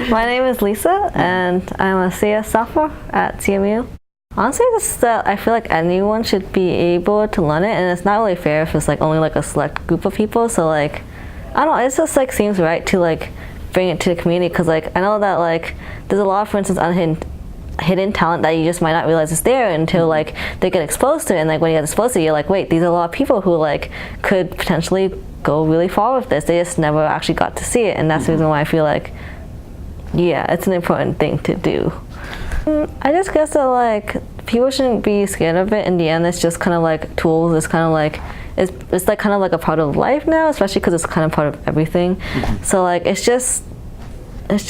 My name is Lisa, and I'm a CS sophomore at CMU. Honestly, just that I feel like anyone should be able to learn it, and it's not really fair if it's like only like a select group of people. So like, I don't know, it just like seems right to like bring it to the community, because like I know that like there's a lot of, for instance, hidden talent that you just might not realize is there until like they get exposed to it. And like when you get exposed to it, you're like, wait, these are a lot of people who like could potentially go really far with this. They just never actually got to see it, and that's the reason why I feel like, yeah, it's an important thing to do. I just guess that like people shouldn't be scared of it. In the end, it's just kind of like tools. It's kind of like it's like kind of like a part of life now, especially because it's kind of part of everything. So like it's just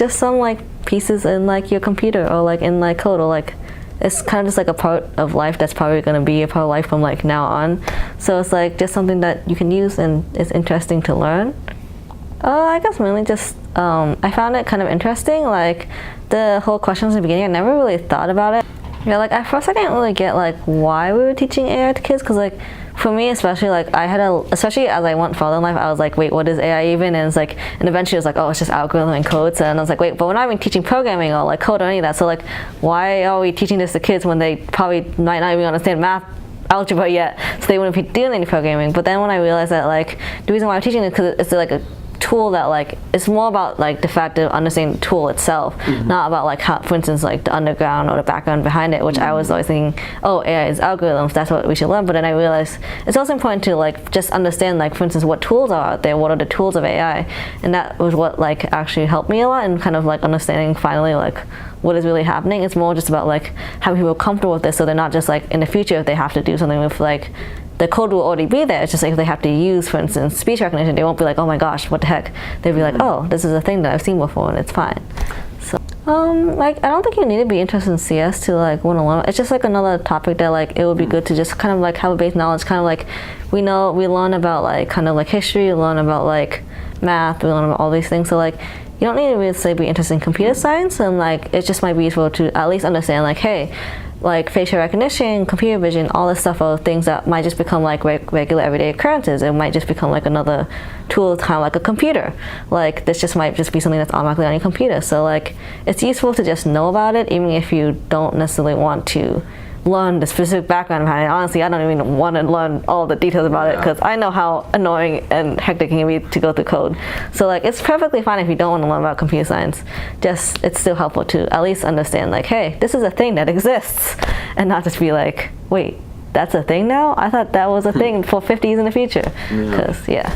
some like pieces in like your computer or like in like code, or like it's kind of just like a part of life that's probably going to be a part of life from like now on. So it's like just something that you can use and it's interesting to learn. I guess mainly just I found it kind of interesting, like the whole questions in the beginning. I never really thought about it. Yeah, like at first I didn't really get like why we were teaching AI to kids, because like for me especially, like especially as I went further in life, I was like, wait, what is AI even? And it's like, and eventually it was like, oh, it's just algorithm and codes. And I was like, wait, but we're not even teaching programming or like code or any of that. So like, why are we teaching this to kids when they probably might not even understand math, algebra yet, so they wouldn't be doing any programming? But then when I realized that like the reason why I'm teaching it is because it's like a tool that like it's more about like the fact of understanding the tool itself, not about like how, for instance, like the underground or the background behind it, which I was always thinking, oh, AI is algorithms, that's what we should learn. But then I realized it's also important to like just understand, like for instance, what tools are out there, what are the tools of AI, and that was what like actually helped me a lot in kind of like understanding finally like what is really happening. It's more just about like having people comfortable with this, so they're not just like in the future if they have to do something with like the code will already be there. It's just like if they have to use, for instance, speech recognition, they won't be like, oh my gosh, what the heck. They'll be like, oh, this is a thing that I've seen before and it's fine. So like I don't think you need to be interested in CS to like want to learn. It's just like another topic that like it would be good to just kind of like have a base knowledge. Kind of like we learn about like kind of like history, we learn about like math, we learn about all these things. So like you don't need to really say be interested in computer science, and like it just might be useful to at least understand like, hey, like facial recognition, computer vision, all this stuff are things that might just become like regular everyday occurrences. It might just become like another tool, kind of like a computer. Like this just might just be something that's automatically on your computer. So like it's useful to just know about it, even if you don't necessarily want to learn the specific background behind it. Honestly, I don't even want to learn all the details about it, because I know how annoying and hectic it can be to go through code. So like it's perfectly fine if you don't want to learn about computer science. Just it's still helpful to at least understand like, hey, this is a thing that exists, and not just be like, wait, that's a thing now? I thought that was a thing for 50 years in the future. Because yeah.